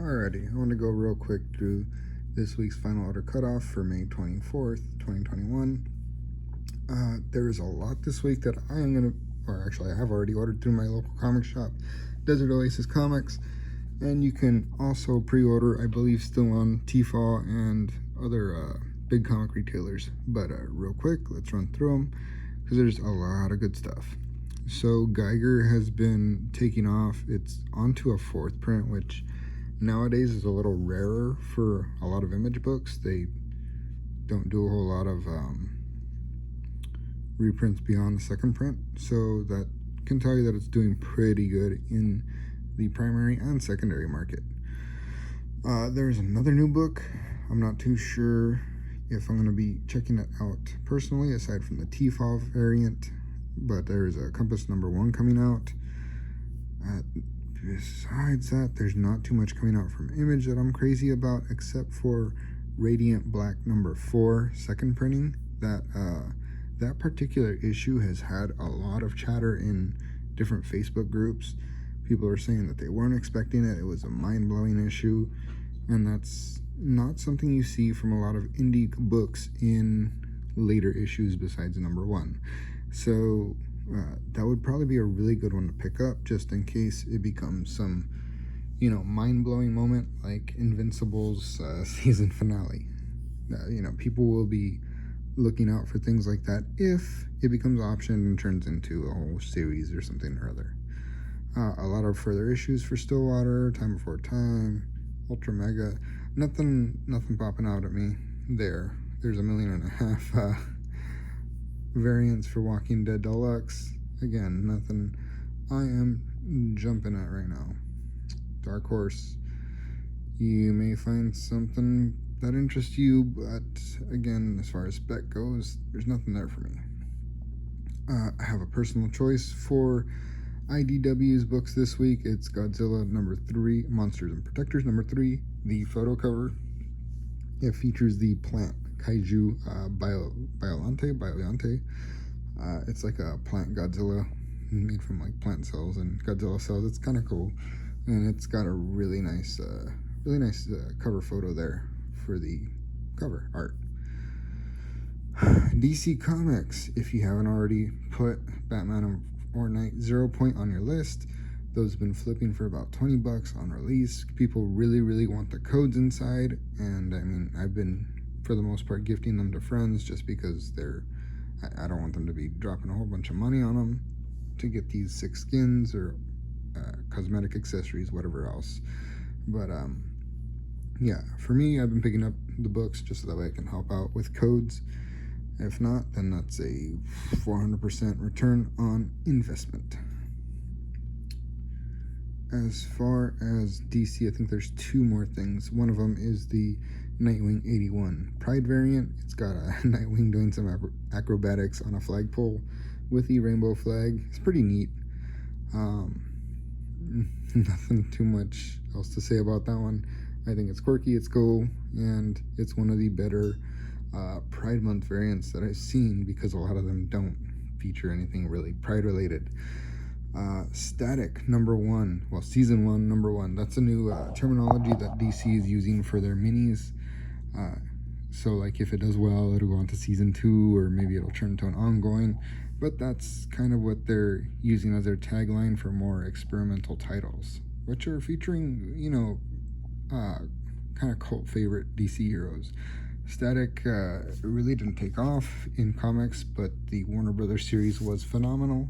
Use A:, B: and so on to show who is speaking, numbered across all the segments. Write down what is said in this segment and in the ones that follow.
A: Alrighty, I want to go real quick through this week's final order cutoff for May 24th, 2021. There is a lot this week that I am going to, or actually I have already ordered through my local comic shop, Desert Oasis Comics, and you can also pre-order, I believe, still on Tfal and other big comic retailers. But real quick, let's run through them, because there's a lot of good stuff. So Geiger has been taking off. It's onto a 4th print, which nowadays is a little rarer for a lot of image books. They don't do a whole lot of reprints beyond the 2nd print, so that can tell you that it's doing pretty good in the primary and secondary market. There's another new book. I'm not too sure if I'm going to be checking it out personally, aside from the Tfal variant, but there's a Compass #1 coming out. Besides that, there's not too much coming out from Image that I'm crazy about, except for Radiant Black #4 2nd printing. That particular issue has had a lot of chatter in different Facebook groups. People are saying that they weren't expecting it. It was a mind-blowing issue, and that's not something you see from a lot of indie books in later issues besides #1. So that would probably be a really good one to pick up, just in case it becomes some, mind-blowing moment like Invincible's season finale. People will be looking out for things like that if it becomes optioned and turns into a whole series or something or other. A lot of further issues for Stillwater, Time Before Time, Ultra Mega. Nothing popping out at me there. There's 1.5 million variants for Walking Dead Deluxe. Again, nothing I am jumping at right now. Dark Horse, you may find something that interests you, but again, as far as spec goes, there's nothing there for me. I have a personal choice for IDW's books this week. It's Godzilla #3, Monsters and Protectors #3, the photo cover. It features the plant kaiju Biollante. It's like a plant Godzilla made from like plant cells and Godzilla cells. It's kind of cool, and it's got a really nice cover photo there for the cover art. DC Comics, if you haven't already put Batman or Night 0 Point on your list, those have been flipping for about $20 on release. People really want the codes inside, and I mean, I've been, for the most part, gifting them to friends just because I don't want them to be dropping a whole bunch of money on them to get these 6 skins or cosmetic accessories, whatever else. But yeah, for me, I've been picking up the books just so that way I can help out with codes. If not, then that's a 400% return on investment. As far as DC, I think there's 2 more things. One of them is the Nightwing 81 Pride variant. It's got a Nightwing doing some acrobatics on a flagpole with the rainbow flag. It's pretty neat. Nothing too much else to say about that one. I think it's quirky, it's cool, and it's one of the better Pride Month variants that I've seen, because a lot of them don't feature anything really Pride related. Static #1, well, season 1 #1. That's a new terminology that DC is using for their minis. So like if it does well, it'll go on to season 2, or maybe it'll turn to an ongoing, but that's kind of what they're using as their tagline for more experimental titles, which are featuring, kind of cult favorite DC heroes. Static really didn't take off in comics, but the Warner Brothers series was phenomenal,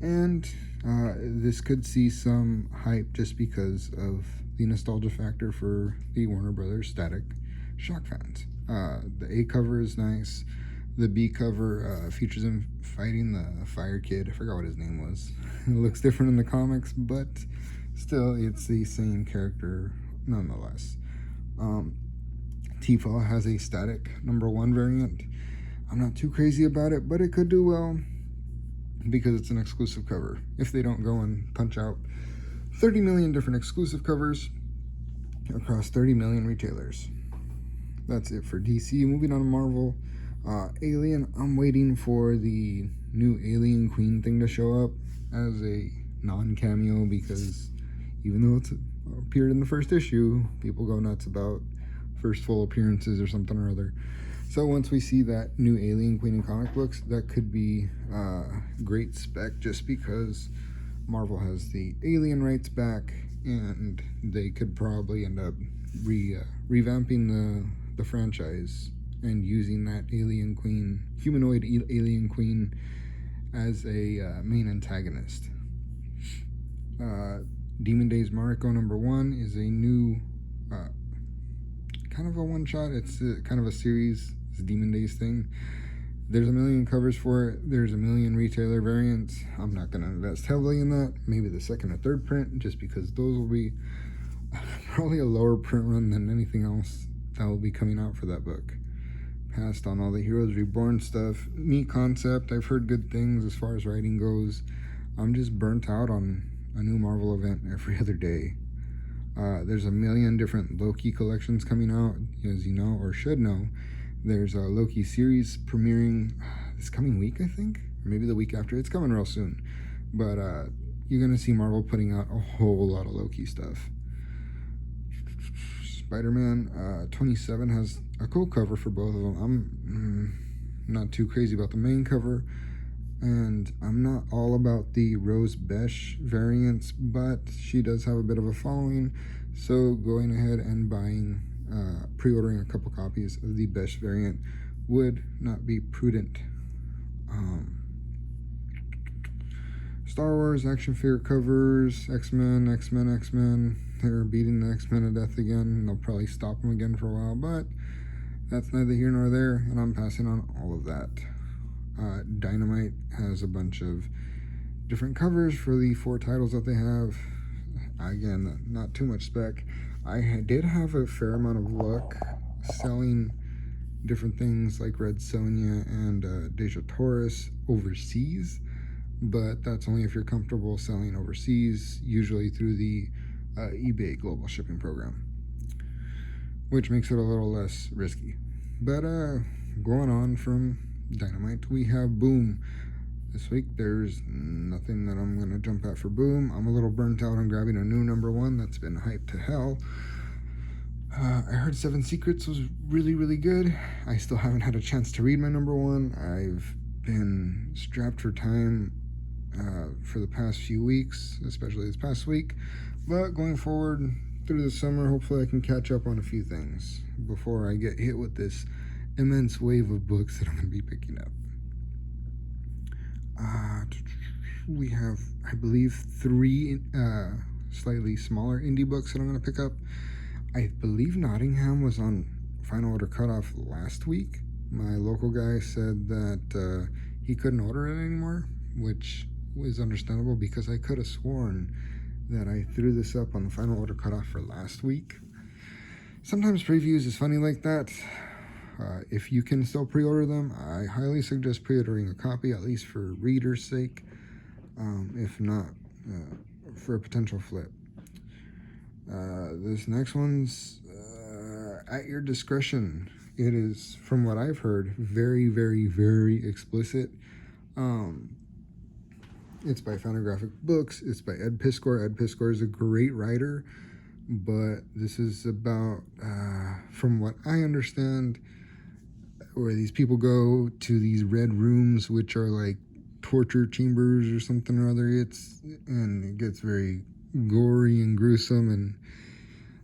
A: and this could see some hype just because of the nostalgia factor for the Warner Brothers Static Shock fans. The A cover is nice. The B cover features him fighting the Fire Kid. I forgot what his name was. It looks different in the comics, but still, it's the same character nonetheless. Tfal has a Static #1 variant. I'm not too crazy about it, but it could do well because it's an exclusive cover. If they don't go and punch out 30 million different exclusive covers across 30 million retailers. That's it for DC. Moving on to Marvel. Alien, I'm waiting for the new Alien Queen thing to show up as a non-cameo, because even though it's appeared in the first issue, people go nuts about first full appearances or something or other. So once we see that new Alien Queen in comic books, that could be great spec, just because Marvel has the Alien rights back, and they could probably end up revamping the franchise and using that Alien Queen, humanoid Alien Queen, as a main antagonist. Demon Days Mariko #1 is a new kind of a one-shot. It's kind of a series. It's a Demon Days thing. There's a million covers for it. There's a million retailer variants. I'm not going to invest heavily in that. Maybe the second or third print, just because those will be probably a lower print run than anything else that will be coming out for that book. Passed on all the Heroes Reborn stuff. Neat concept. I've heard good things as far as writing goes. I'm just burnt out on a new Marvel event every other day. There's a million different Loki collections coming out, as you know or should know. There's a Loki series premiering this coming week, I think, or maybe the week after. It's coming real soon. But you're going to see Marvel putting out a whole lot of Loki stuff. Spider-Man 27 has a cool cover for both of them. I'm not too crazy about the main cover, and I'm not all about the Rose Besh variants, but she does have a bit of a following, so going ahead and buying, pre-ordering a couple copies of the Besh variant would not be prudent. Star Wars action figure covers, X-Men. They're beating the X-Men to death again. They'll probably stop them again for a while, but that's neither here nor there, and I'm passing on all of that. Dynamite has a bunch of different covers for the 4 titles that they have. Again, not too much spec. I did have a fair amount of luck selling different things like Red Sonja and Deja Taurus overseas, but that's only if you're comfortable selling overseas, usually through the eBay global shipping program, which makes it a little less risky. But going on from Dynamite, we have Boom. This week there's nothing that I'm going to jump at for Boom. I'm a little burnt out on grabbing a new #1 that's been hyped to hell. I heard 7 Secrets was really, really good. I still haven't had a chance to read my #1. I've been strapped for time for the past few weeks, especially this past week. But going forward through the summer, hopefully I can catch up on a few things before I get hit with this immense wave of books that I'm going to be picking up. We have, I believe, 3 slightly smaller indie books that I'm going to pick up. I believe Nottingham was on Final Order Cutoff last week. My local guy said that he couldn't order it anymore, which was understandable because I could have sworn that I threw this up on the Final Order Cutoff for last week. Sometimes previews is funny like that. If you can still pre-order them, I highly suggest pre-ordering a copy, at least for reader's sake, if not for a potential flip. This next one's at your discretion. It is, from what I've heard, very, very, very explicit. It's by Fantagraphic Books. It's by Ed Piskor. Ed Piskor is a great writer, but this is about, from what I understand, where these people go to these red rooms, which are like torture chambers or something or other. And it gets very gory and gruesome, and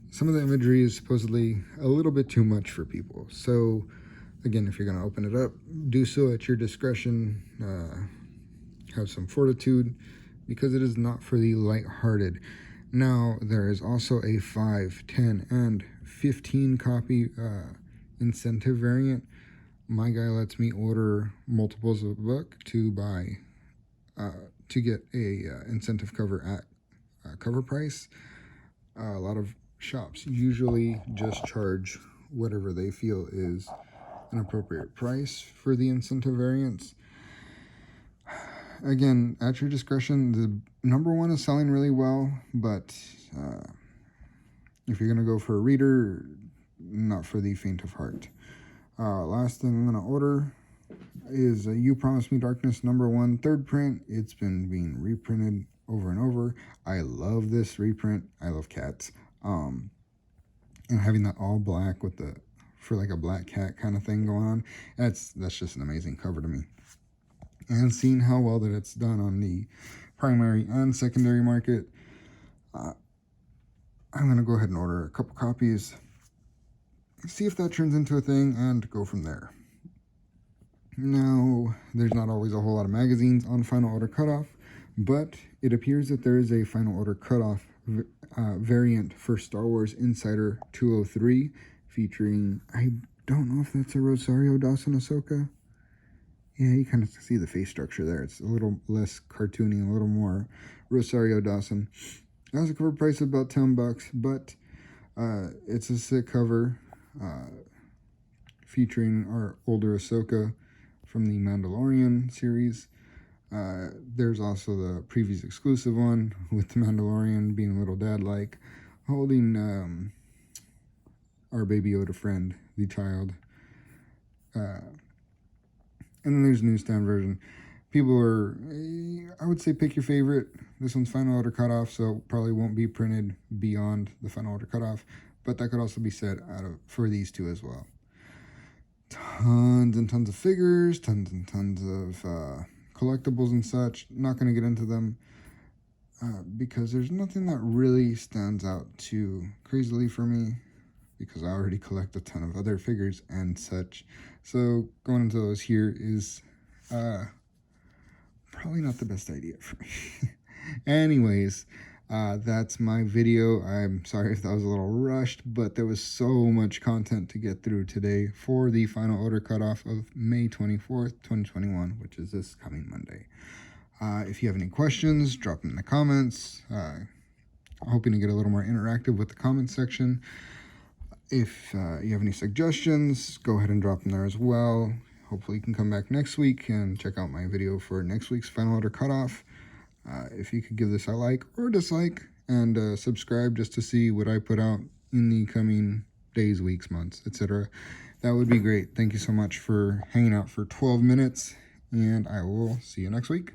A: some of the imagery is supposedly a little bit too much for people. So again, if you're going to open it up, do so at your discretion. Have some fortitude, because it is not for the lighthearted. Now, there is also a 5, 10, and 15 copy incentive variant. My guy lets me order multiples of a book to buy, to get a incentive cover at cover price. A lot of shops usually just charge whatever they feel is an appropriate price for the incentive variants. Again, at your discretion. The #1 is selling really well, but if you're going to go for a reader, not for the faint of heart. Last thing I'm going to order is You Promised Me Darkness #1 3rd print. It's been being reprinted over and over. I love this reprint. I love cats. And having that all black with the, for like a black cat kind of thing going on, that's just an amazing cover to me. And seeing how well that it's done on the primary and secondary market, I'm going to go ahead and order a couple copies, see if that turns into a thing, and go from there. Now, there's not always a whole lot of magazines on Final Order Cutoff, but it appears that there is a Final Order Cutoff variant for Star Wars Insider 203, featuring, I don't know if that's a Rosario Dawson Ahsoka. Yeah, you kind of see the face structure there. It's a little less cartoony, a little more Rosario Dawson. It has a cover price of about $10, but it's a sick cover featuring our older Ahsoka from the Mandalorian series. There's also the previous exclusive one with the Mandalorian being a little dad-like, holding our Baby Yoda friend, the child. And then there's a newsstand version. People are, I would say, pick your favorite. This one's Final Order Cutoff, so probably won't be printed beyond the Final Order Cutoff, but that could also be said for these two as well. Tons and tons of figures, tons and tons of collectibles and such. Not going to get into them because there's nothing that really stands out too crazily for me, because I already collect a ton of other figures and such. So going into those here is probably not the best idea for me. Anyways, that's my video. I'm sorry if that was a little rushed, but there was so much content to get through today for the Final Order Cutoff of May 24th, 2021, which is this coming Monday. If you have any questions, drop them in the comments. Hoping to get a little more interactive with the comment section. If you have any suggestions, go ahead and drop them there as well. Hopefully you can come back next week and check out my video for next week's Final Order Cutoff. If you could give this a like or dislike, and subscribe just to see what I put out in the coming days, weeks, months, etc., that would be great. Thank you so much for hanging out for 12 minutes, and I will see you next week.